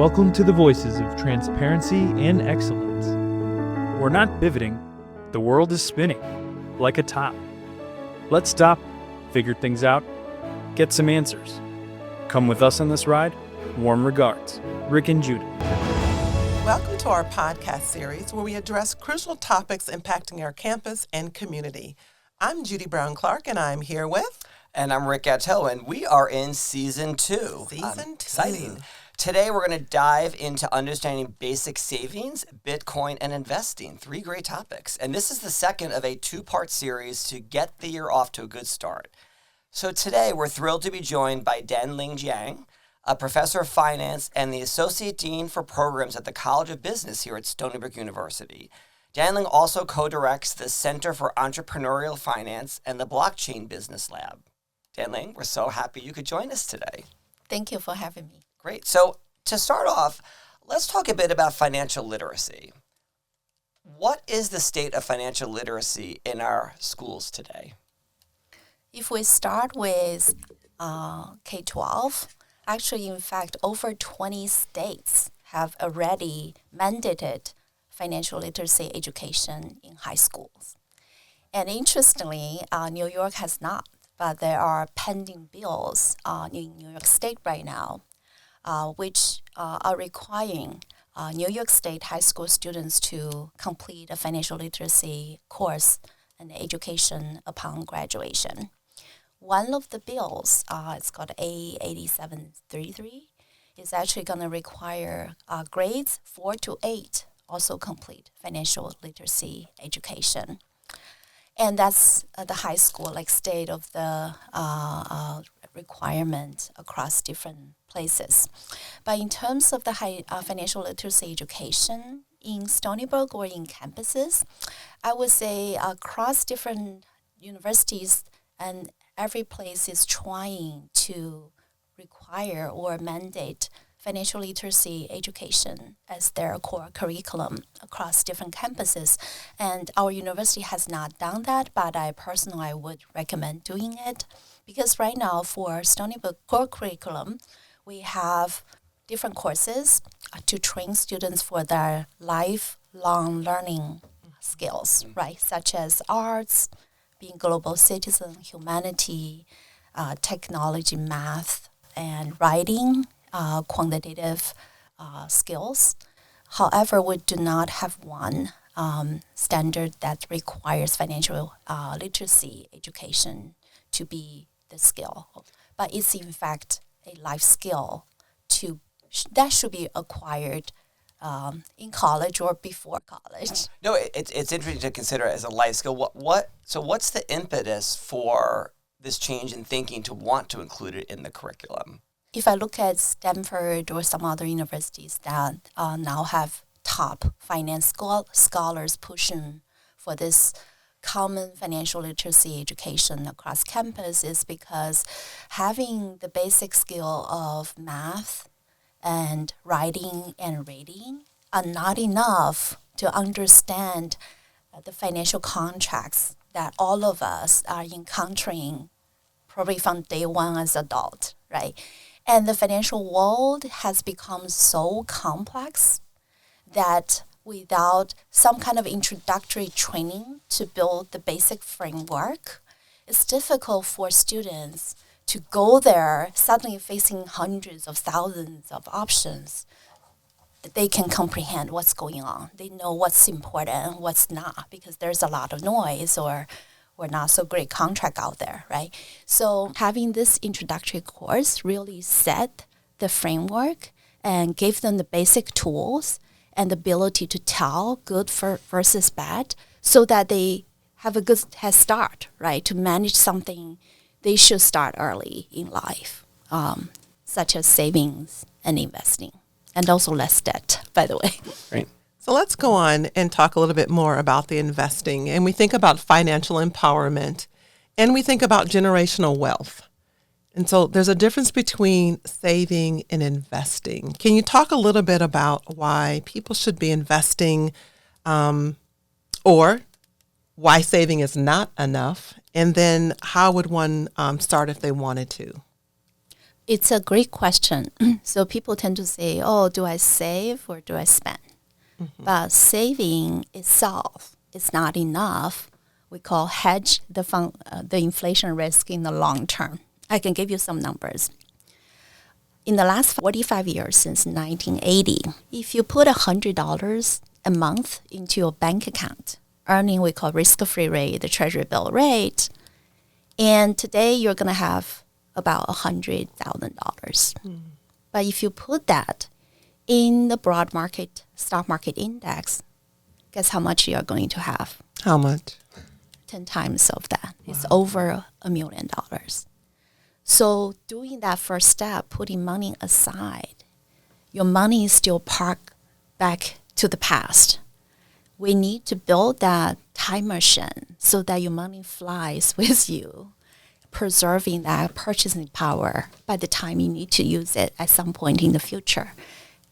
Welcome to the voices of transparency and excellence. We're not pivoting, the world is spinning, like a top. Let's stop, figure things out, get some answers. Come with us on this ride. Warm regards, Rick and Judi. Welcome to our podcast series where we address crucial topics impacting our campus and community. I'm Judi Clarke, and I'm here with... And I'm Rick Gatteau, and we are in Season 2. Exciting. Today, we're going to dive into understanding basic savings, Bitcoin, and investing. 3 great topics. And this is the second of a 2-part series to get the year off to a good start. So today, we're thrilled to be joined by Danling Jiang, a professor of finance and the Associate Dean for Programs at the College of Business here at Stony Brook University. Danling also co-directs the Center for Entrepreneurial Finance and the Blockchain Business Lab. Danling, we're so happy you could join us today. Thank you for having me. Great. So to start off, let's talk a bit about financial literacy. What is the state of financial literacy in our schools today? If we start with K-12, actually, in fact, over 20 states have already mandated financial literacy education in high schools. And interestingly, New York has not, but there are pending bills in New York State right now which are requiring New York State high school students to complete a financial literacy course and education upon graduation. One of the bills, it's called A8733, is actually going to require grades 4 to 8 also complete financial literacy education. And that's the high school, like state of the requirement across different places. But in terms of the high financial literacy education in Stony Brook or in campuses, I would say across different universities and every place is trying to require or mandate financial literacy education as their core curriculum across different campuses. And our university has not done that, but I personally would recommend doing it because right now for Stony Brook core curriculum, we have different courses to train students for their lifelong learning skills, right? Such as arts, being global citizen, humanity, technology, math, and writing, quantitative skills. However, we do not have one standard that requires financial literacy education to be the skill. But it's in fact a life skill that should be acquired in college or before college. No, it's interesting to consider as a life skill. So what's the impetus for this change in thinking to want to include it in the curriculum? If I look at Stanford or some other universities that now have top finance scholars pushing for this common financial literacy education across campus is because having the basic skill of math and writing and reading are not enough to understand the financial contracts that all of us are encountering probably from day one as adult, right? And the financial world has become so complex that without some kind of introductory training to build the basic framework, it's difficult for students to go there suddenly facing hundreds of thousands of options that they can comprehend what's going on. They know what's important and what's not because there's a lot of noise or not so great contract out there, right? So having this introductory course really set the framework and gave them the basic tools and the ability to tell good versus bad so that they have a good head start, right? To manage something they should start early in life, such as savings and investing, and also less debt, by the way. Right. So let's go on and talk a little bit more about the investing. And we think about financial empowerment and we think about generational wealth. And so there's a difference between saving and investing. Can you talk a little bit about why people should be investing or why saving is not enough? And then how would one start if they wanted to? It's a great question. So people tend to say, oh, do I save or do I spend? But saving itself is not enough. We call hedge the inflation risk in the long term. I can give you some numbers. In the last 45 years, since 1980, if you put $100 a month into your bank account, earning we call risk-free rate, the treasury bill rate, and today you're going to have about $100,000. But if you put that in the broad market, stock market index, guess how much you're going to have? How much? 10 times of that. Wow. It's over $1 million. So doing that first step, putting money aside, your money is still parked back to the past. We need to build that time machine so that your money flies with you, preserving that purchasing power by the time you need to use it at some point in the future.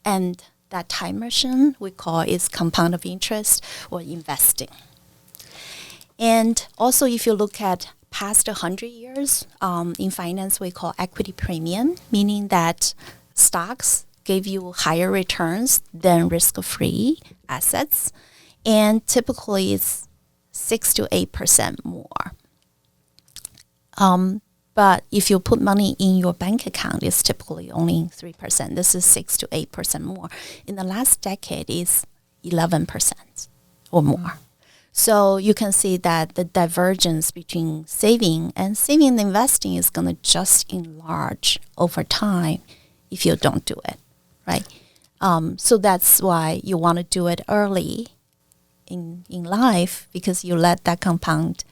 And that time machine we call is compound of interest or investing. And also if you look at past 100 years, in finance we call equity premium, meaning that stocks give you higher returns than risk-free assets. And typically it's 6 to 8% more. But if you put money in your bank account, it's typically only 3%. This is 6 to 8% more. In the last decade, it's 11% or more. So you can see that the divergence between saving and investing is going to just enlarge over time if you don't do it, right? So that's why you want to do it early in life, because you let that compound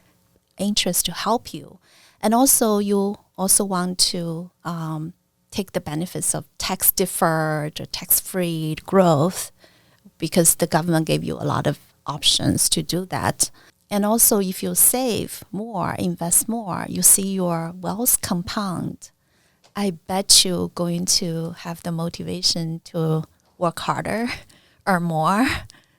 interest to help you. And also you also want to take the benefits of tax-deferred or tax-free growth, because the government gave you a lot of options to do that. And also if you save more, invest more, you see your wealth compound. I bet you're going to have the motivation to work harder, earn more,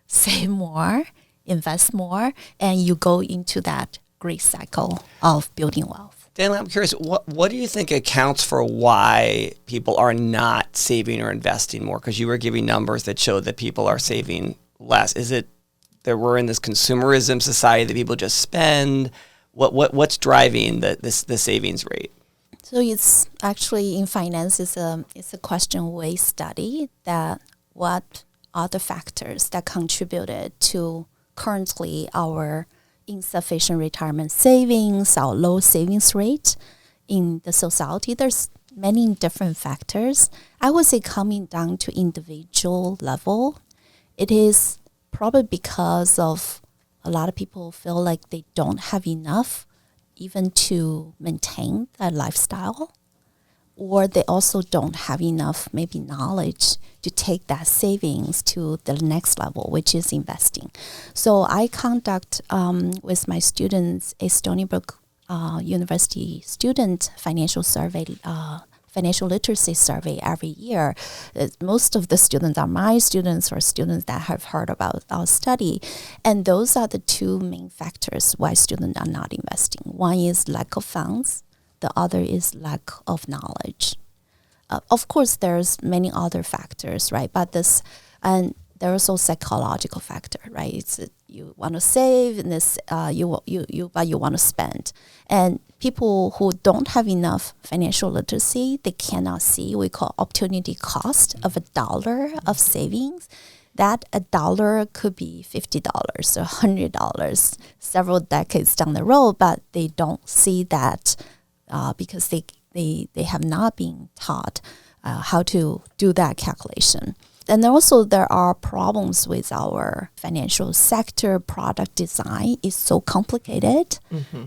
save more, invest more, and you go into that great cycle of building wealth. Danling, I'm curious, what do you think accounts for why people are not saving or investing more? Because you were giving numbers that show that people are saving less. Is it that we're in this consumerism society that people just spend? What's driving the savings rate? So it's actually in finance, it's a question-based study that what are the factors that contributed to currently our insufficient retirement savings, our low savings rate in the society. There's many different factors. I would say coming down to individual level, it is probably because of a lot of people feel like they don't have enough even to maintain that lifestyle, or they also don't have enough maybe knowledge to take that savings to the next level, which is investing. So I conduct with my students a Stony Brook University student financial literacy survey every year. Most of the students are my students or students that have heard about our study. And those are the two main factors why students are not investing. One is lack of funds. The other is lack of knowledge. Of course, there's many other factors, right? But and there's also psychological factor, right? It's you want to save, and but you want to spend. And people who don't have enough financial literacy, they cannot see we call opportunity cost of $1 of savings. That $1 could be $50 or $100 several decades down the road, but they don't see that because they have not been taught how to do that calculation. And also there are problems with our financial sector. Product design is so complicated,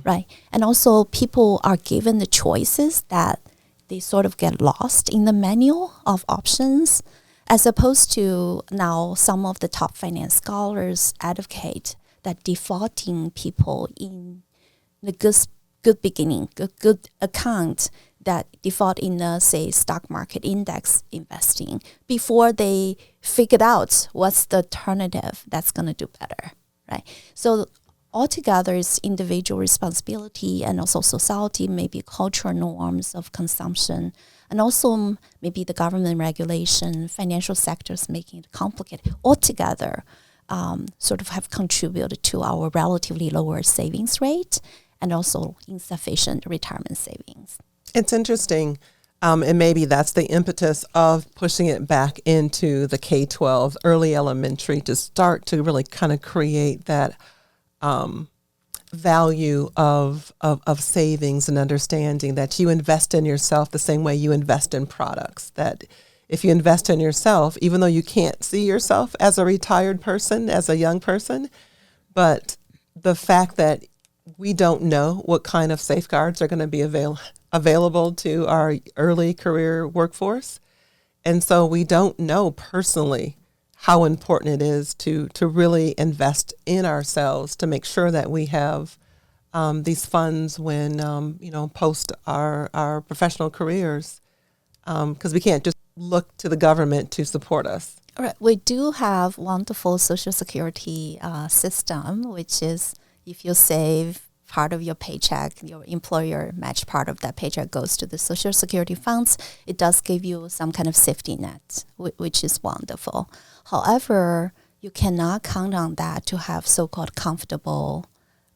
right? And also people are given the choices that they sort of get lost in the menu of options, as opposed to now some of the top finance scholars advocate that defaulting people in the good beginning, good account that default in the, say, stock market index investing before they figured out what's the alternative that's going to do better, right? So altogether it's individual responsibility and also society, maybe cultural norms of consumption, and also maybe the government regulation, financial sectors making it complicated. Altogether, sort of have contributed to our relatively lower savings rate and also insufficient retirement savings. It's interesting. And maybe that's the impetus of pushing it back into the K-12, early elementary, to start to really kind of create that value of savings and understanding that you invest in yourself the same way you invest in products. That if you invest in yourself, even though you can't see yourself as a retired person, as a young person, but the fact that we don't know what kind of safeguards are going to be available to our early career workforce. And so we don't know personally how important it is to really invest in ourselves to make sure that we have these funds when, post our professional careers, because we can't just look to the government to support us. All right. We do have wonderful Social Security system, which is if you save part of your paycheck, your employer match part of that paycheck goes to the Social Security funds. It does give you some kind of safety net, which is wonderful. However, you cannot count on that to have so-called comfortable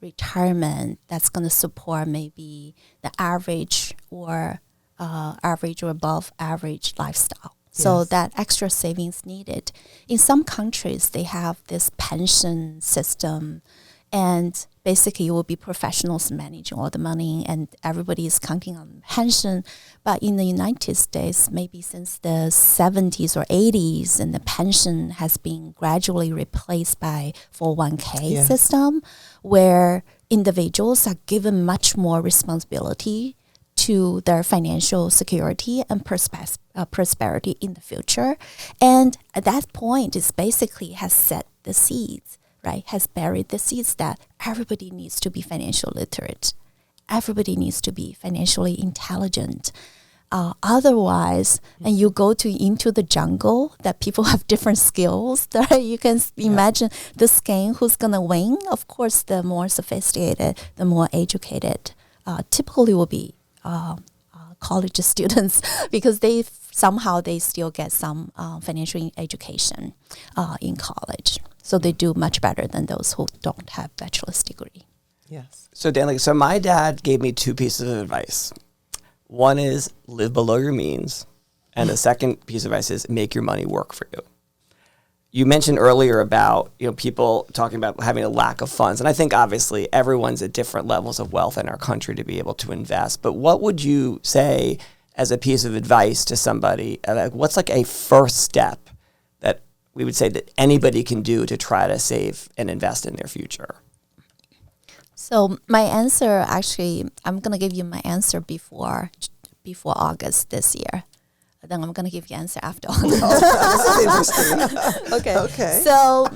retirement that's going to support maybe the average or above average lifestyle. So Yes. that extra savings needed. In some countries, they have this pension system, and basically it will be professionals managing all the money and everybody is counting on pension. But in the United States, maybe since the 70s or 80s, and the pension has been gradually replaced by 401k Yes. system, where individuals are given much more responsibility to their financial security and prosperity in the future. And at that point, it's basically has set the seeds, right? Has buried the seeds that everybody needs to be financial literate. Everybody needs to be financially intelligent. Otherwise, and you go into the jungle that people have different skills, right? You can imagine this game, who's going to win? Of course, the more sophisticated, the more educated, typically will be college students because they still get some financial education in college. So they do much better than those who don't have bachelor's degree. Yes. So Danling, so my dad gave me two pieces of advice. One is live below your means, and the second piece of advice is make your money work for you. You mentioned earlier about people talking about having a lack of funds, and I think obviously everyone's at different levels of wealth in our country to be able to invest. But what would you say as a piece of advice to somebody? What's like a first step that we would say that anybody can do to try to save and invest in their future? So my answer, actually, I'm going to give you my answer before August this year. Then I'm going to give you answer after August. Okay. So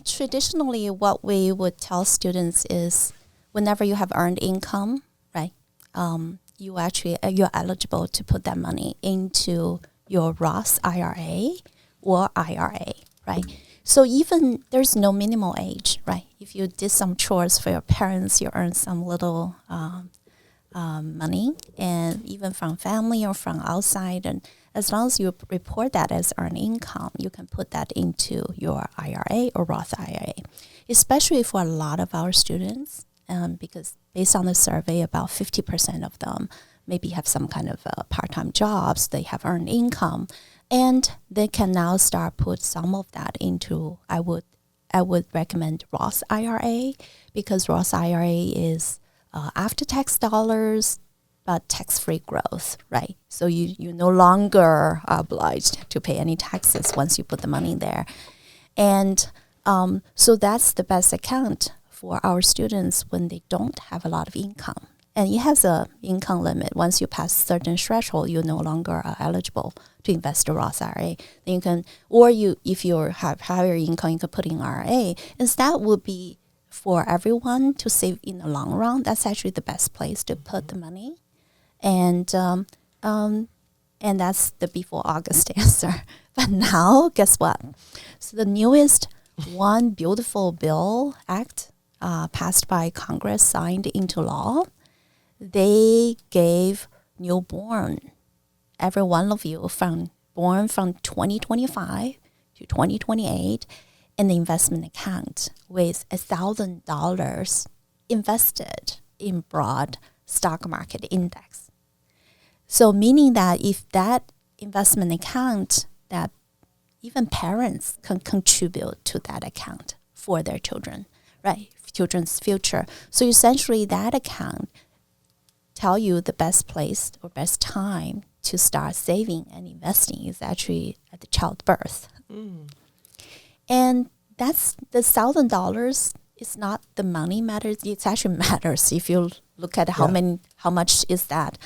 traditionally, what we would tell students is whenever you have earned income, right, you're eligible to put that money into your Roth IRA or IRA, right? So even there's no minimal age, right? If you did some chores for your parents, you earn some little money, and even from family or from outside, and as long as you report that as earned income, you can put that into your IRA or Roth IRA, especially for a lot of our students, because based on the survey, about 50% of them maybe have some kind of part-time jobs, they have earned income, and they can now start put some of that into, I would recommend Roth IRA, because Roth IRA is after-tax dollars, but tax-free growth, right? So you're no longer obliged to pay any taxes once you put the money there. And so that's the best account for our students when they don't have a lot of income. And it has an income limit. Once you pass a certain threshold, you no longer are eligible to invest in Roth IRA. Then you can, if you have higher income, you can put in IRA. And that would be for everyone to save in the long run. That's actually the best place to put the money. And that's the before August answer. But now, guess what? So the newest One Beautiful Bill Act passed by Congress, signed into law, they gave newborn, every one of you born from 2025 to 2028, an investment account with $1,000 invested in broad stock market index. So meaning that if that investment account, that even parents can contribute to that account for their children, right? Children's future. So essentially that account tell you the best place or best time to start saving and investing is actually at the childbirth. And that's the $1,000 is not the money matters. It actually matters if you look at how much is that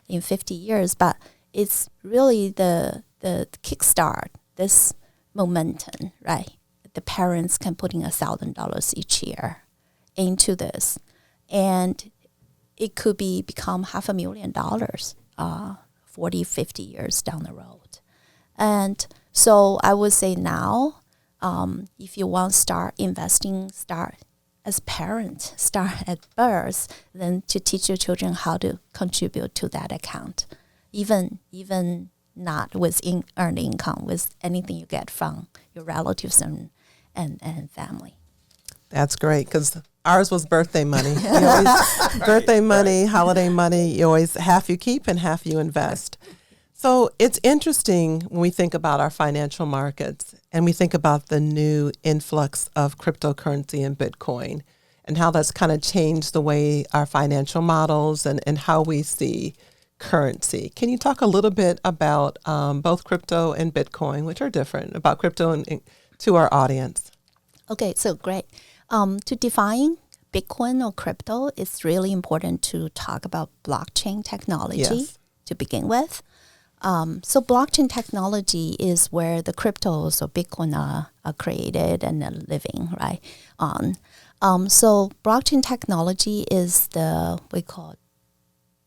in 50 years. But it's really the kickstart, this momentum, right? The parents can put in $1,000 each year into this. And it could become $500,000 40, 50 years down the road. And so I would say now, if you want to start investing, start as parents, start at birth, then to teach your children how to contribute to that account, even not with earned income, with anything you get from your relatives and family. That's great, because ours was birthday money. Birthday money, holiday money, you always half you keep and half you invest. So it's interesting when we think about our financial markets and we think about the new influx of cryptocurrency and Bitcoin and how that's kind of changed the way our financial models and how we see currency. Can you talk a little bit about both crypto and Bitcoin, which are different, about crypto and to our audience? Okay, so great. To define Bitcoin or crypto, it's really important to talk about blockchain technology to begin with. So blockchain technology is where the cryptos or Bitcoin are created and are living, right, on. So blockchain technology is we call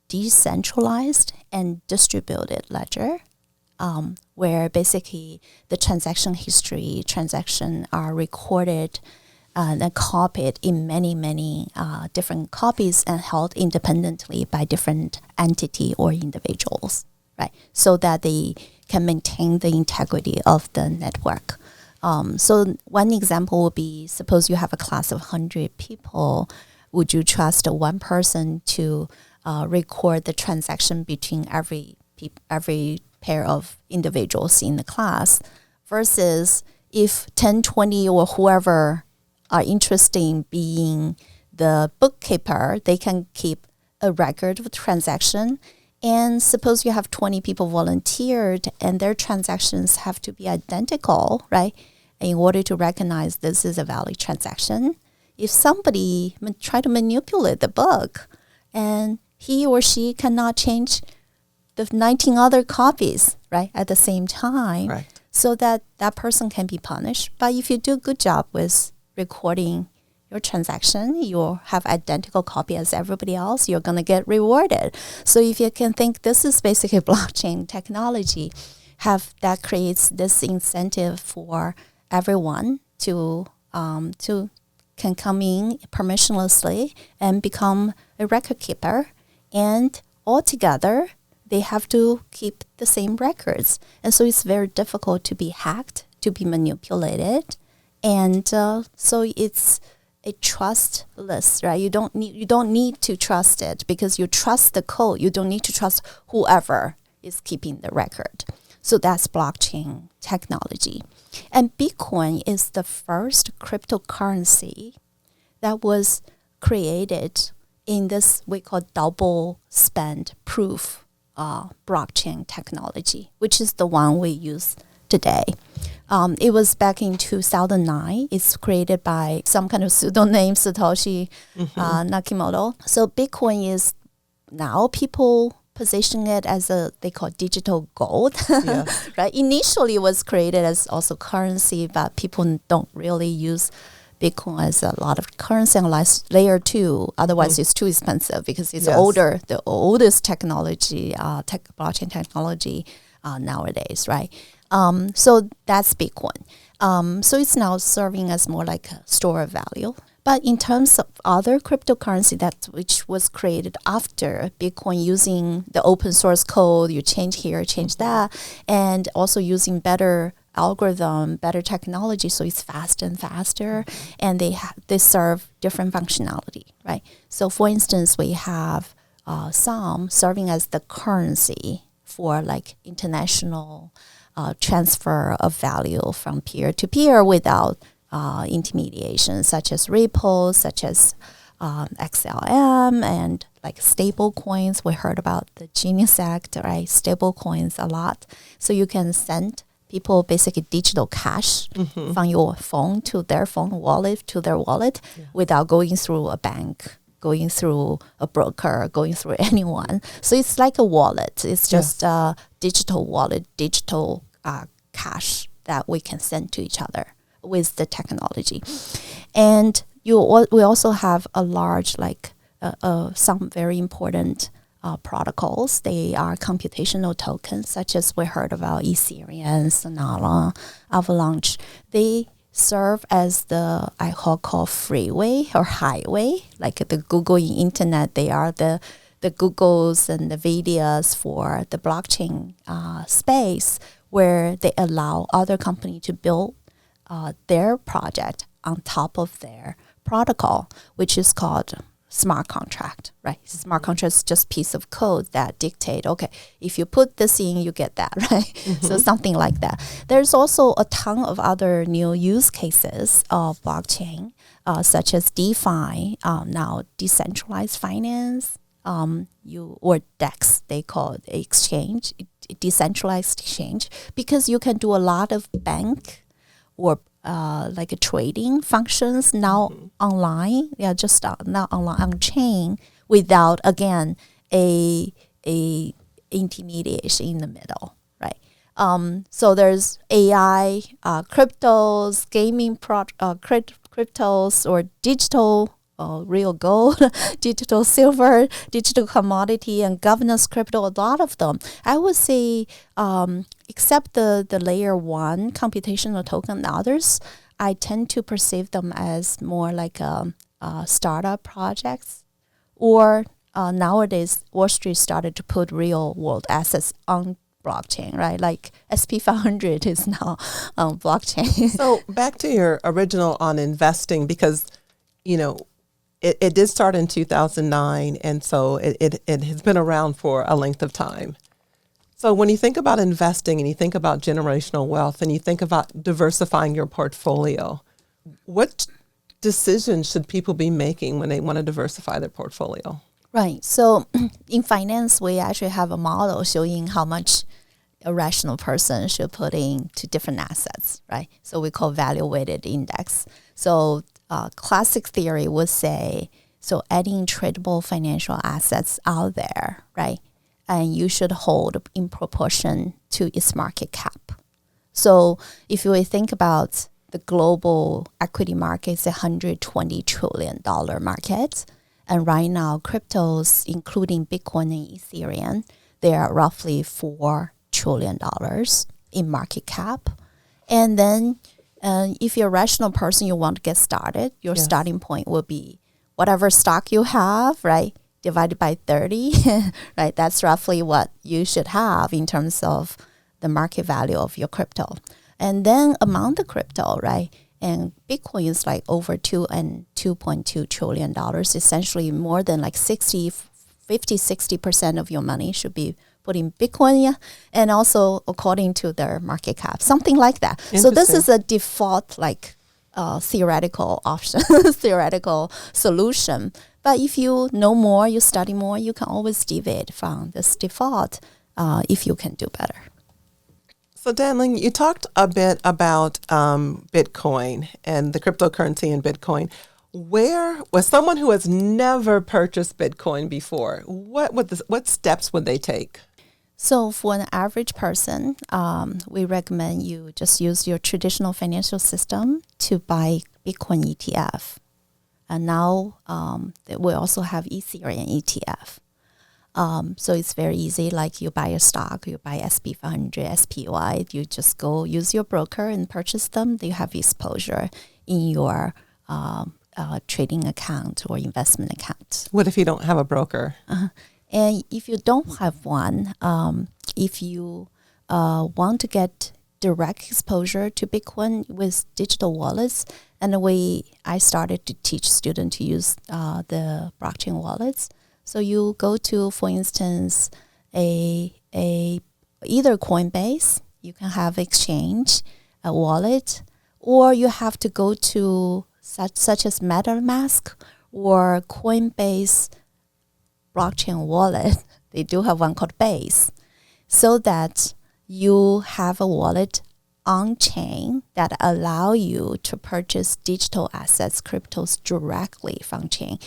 decentralized and distributed ledger, where basically the transaction history, transactions are recorded and copied in many different copies and held independently by different entity or individuals, right? So that they can maintain the integrity of the network. So one example would be, suppose you have a class of 100 people. Would you trust one person to record the transaction between every pair of individuals in the class, versus if 10, 20 or whoever are interested in being the bookkeeper, they can keep a record of transaction. And suppose you have 20 people volunteered and their transactions have to be identical, right? In order to recognize this is a valid transaction. If somebody try to manipulate the book and he or she cannot change the 19 other copies, right, at the same time, right, so that person can be punished. But if you do a good job with recording your transaction, you'll have identical copy as everybody else, you're going to get rewarded. So if you can think, this is basically blockchain technology, that creates this incentive for everyone to can come in permissionlessly and become a record keeper, and altogether they have to keep the same records. And so it's very difficult to be hacked, to be manipulated. And so it's a trustless, right? You don't need to trust it because you trust the code. You don't need to trust whoever is keeping the record. So that's blockchain technology. And Bitcoin is the first cryptocurrency that was created in this we call double spend proof blockchain technology, which is the one we use today. It was back in 2009. It's created by some kind of pseudonym, Satoshi Nakamoto. So Bitcoin is now people position it as they call digital gold, right? Initially it was created as also currency, but people don't really use Bitcoin as a lot of currency unless layer 2. Otherwise it's too expensive because it's older, the oldest technology, blockchain technology nowadays, right? So that's Bitcoin. So it's now serving as more like a store of value. But in terms of other cryptocurrency which was created after Bitcoin, using the open source code, you change here, change that, and also using better algorithm, better technology, so it's faster and faster, and they serve different functionality, right? So for instance, we have some serving as the currency for like international transfer of value from peer to peer without intermediation, such as repos, such as XLM, and like stable coins. We heard about the Genius Act, right? Stable coins a lot. So you can send people basically digital cash from your phone to their phone, wallet to their wallet, without going through a bank, going through a broker, going through anyone. So it's like a wallet. It's just a digital wallet, digital cash that we can send to each other with the technology. And we also have a large, some very important protocols. They are computational tokens, such as we heard about Ethereum, Solana, Avalanche. They serve as the, I call freeway or highway, like the Google internet. They are the Googles and the NVIDIAs for the blockchain space, where they allow other companies to build their project on top of their protocol, which is called smart contract, right? Smart contract is just piece of code that dictate, okay, if you put this in, you get that, right? So something like that. There's also a ton of other new use cases of blockchain, such as DeFi, now decentralized finance, or DEX, they call it exchange, decentralized exchange, because you can do a lot of bank or like a trading functions now online, just now online on chain, without again a intermediation in the middle, right? So there's AI, cryptos, gaming cryptos, or digital real gold, digital silver, digital commodity, and governance crypto, a lot of them. I would say, except the layer one computational token and others, I tend to perceive them as more like startup projects, or nowadays Wall Street started to put real world assets on blockchain, right? Like SP500 is now on blockchain. So back to your original on investing, because, it did start in 2009, and so it has been around for a length of time. So when you think about investing and you think about generational wealth and you think about diversifying your portfolio, what decisions should people be making when they want to diversify their portfolio? Right. So in finance, we actually have a model showing how much a rational person should put in to different assets, right? So we call value-weighted index. So classic theory would say, so adding tradable financial assets out there, right? And you should hold in proportion to its market cap. So if you think about the global equity market, it's $120 trillion market. And right now, cryptos, including Bitcoin and Ethereum, they are roughly $4 trillion in market cap. And then if you're a rational person, you want to get started, your starting point will be whatever stock you have, right, divided by 30, right? That's roughly what you should have in terms of the market value of your crypto. And then among the crypto, right, and Bitcoin is like over $2.2 trillion, essentially more than like 60% of your money should be put in Bitcoin, and also according to their market cap, something like that. So this is a default theoretical option, theoretical solution. But if you know more, you study more, you can always deviate from this default if you can do better. So Danling, you talked a bit about Bitcoin and the cryptocurrency in Bitcoin. Where was someone who has never purchased Bitcoin before? What steps would they take? So for an average person, we recommend you just use your traditional financial system to buy Bitcoin ETF. And now we also have Ethereum ETF. So it's very easy. Like you buy a stock, you buy SP500, SPY, you just go use your broker and purchase them. You have exposure in your trading account or investment account. What if you don't have a broker? And if you don't have one, if you want to get direct exposure to Bitcoin with digital wallets, and I started to teach students to use the blockchain wallets. So you go to, for instance, either Coinbase, you can have exchange, a wallet, or you have to go to such as MetaMask or Coinbase blockchain wallet. They do have one called Base, so that you have a wallet on chain that allow you to purchase digital assets, cryptos directly from chain.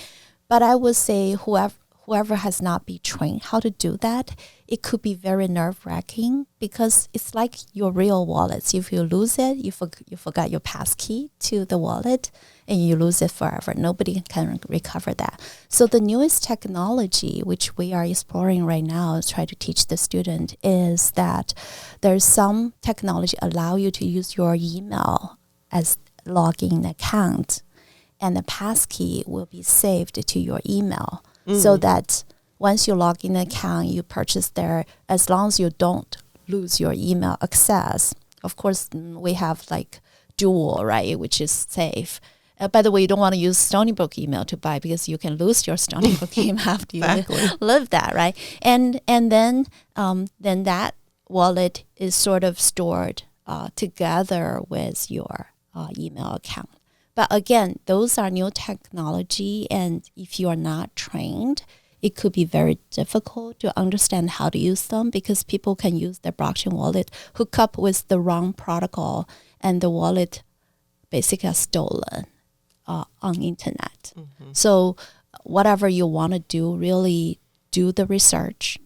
But I would say whoever has not been trained how to do that, it could be very nerve-wracking because it's like your real wallets. If you lose it, you forgot your passkey to the wallet and you lose it forever. Nobody can recover that. So the newest technology, which we are exploring right now, try to teach the student, is that there's some technology allow you to use your email as login account, and the passkey will be saved to your email. So that once you log in an account, you purchase there, as long as you don't lose your email access. Of course, we have like dual, right, which is safe. By the way, you don't want to use Stony Brook email to buy because you can lose your Stony Brook email after you live that, right? And then that wallet is sort of stored together with your email account. But again, those are new technology, and if you are not trained, it could be very difficult to understand how to use them because people can use their blockchain wallet, hook up with the wrong protocol, and the wallet basically is stolen on internet. So whatever you want to do, really do the research,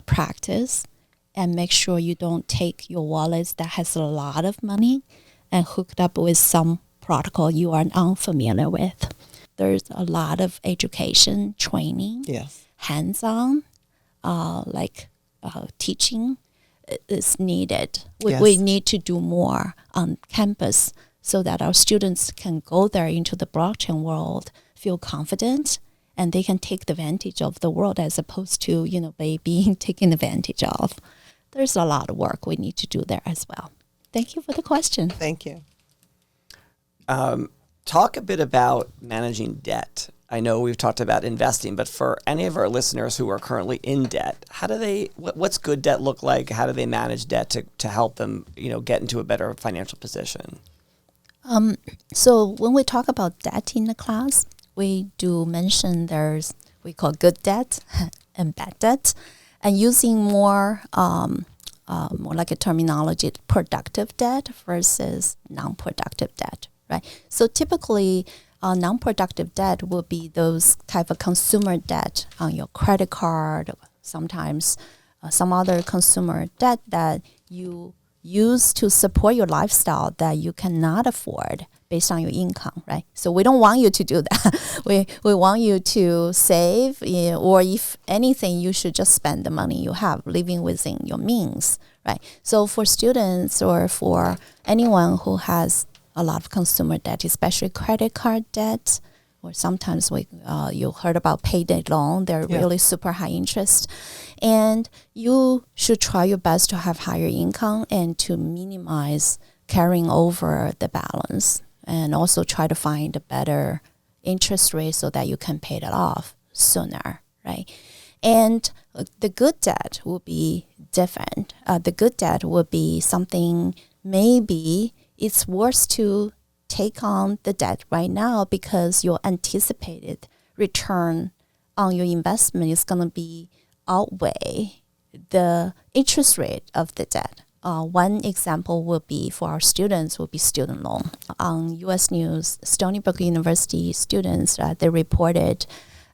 practice, and make sure you don't take your wallets that has a lot of money and hooked up with some protocol you are unfamiliar with. There's a lot of education, training, hands-on, teaching is needed. We need to do more on campus so that our students can go there into the blockchain world, feel confident, and they can take advantage of the world as opposed to, being taken advantage of. There's a lot of work we need to do there as well. Thank you for the question. Thank you. Talk a bit about managing debt. I know we've talked about investing, but for any of our listeners who are currently in debt, what's good debt look like? How do they manage debt to help them, get into a better financial position? So when we talk about debt in the class, we do mention we call good debt and bad debt, and using more like a terminology, productive debt versus non-productive debt. Right. So typically, non-productive debt will be those type of consumer debt on your credit card, sometimes some other consumer debt that you use to support your lifestyle that you cannot afford based on your income, right? So we don't want you to do that. We want you to save, or if anything, you should just spend the money you have, living within your means, right? So for students or for anyone who has a lot of consumer debt, especially credit card debt, or sometimes you heard about payday loan. They're really super high interest. And you should try your best to have higher income and to minimize carrying over the balance, and also try to find a better interest rate so that you can pay it off sooner, right? And the good debt will be different. The good debt will be something maybe it's worth to take on the debt right now because your anticipated return on your investment is going to be outweigh the interest rate of the debt. One example will be for our students will be student loan. On U.S. News, Stony Brook University students, they reported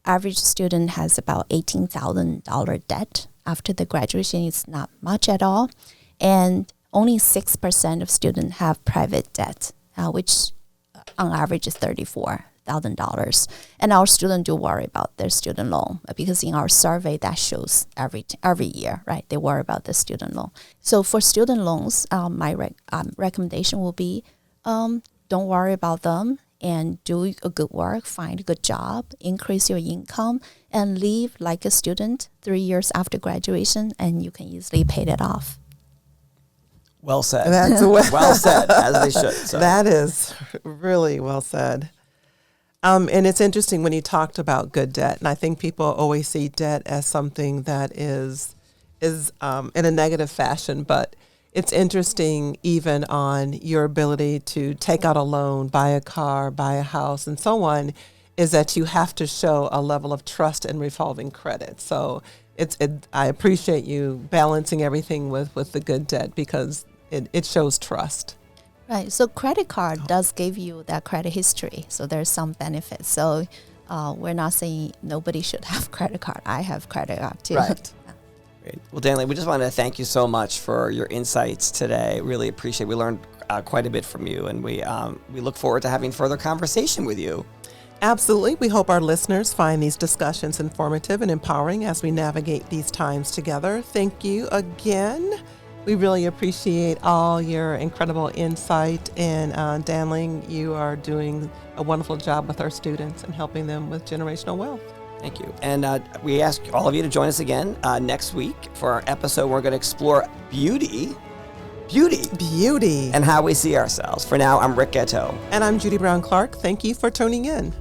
average student has about $18,000 debt after the graduation. It's not much at all. And only 6% of students have private debt, which on average is $34,000. And our students do worry about their student loan because in our survey that shows every year, right? They worry about the student loan. So for student loans, my recommendation will be don't worry about them and do a good work, find a good job, increase your income, and leave like a student 3 years after graduation, and you can easily pay it off. Well said. That's well said, as they should. So. That is really well said. And it's interesting when you talked about good debt, and I think people always see debt as something that is in a negative fashion, but it's interesting even on your ability to take out a loan, buy a car, buy a house, and so on, is that you have to show a level of trust and revolving credit. So I appreciate you balancing everything with the good debt because it shows trust. Right. So credit card does give you that credit history. So there's some benefits. So we're not saying nobody should have credit card. I have credit card too. Right. Great. Well, Danling, we just wanted to thank you so much for your insights today. Really appreciate it. We learned quite a bit from you, and we look forward to having further conversation with you. Absolutely. We hope our listeners find these discussions informative and empowering as we navigate these times together. Thank you again. We really appreciate all your incredible insight. And Danling, you are doing a wonderful job with our students and helping them with generational wealth. Thank you. And we ask all of you to join us again next week for our episode. We're going to explore beauty, and how we see ourselves. For now, I'm Rick Gatteau. And I'm Judi Brown Clarke. Thank you for tuning in.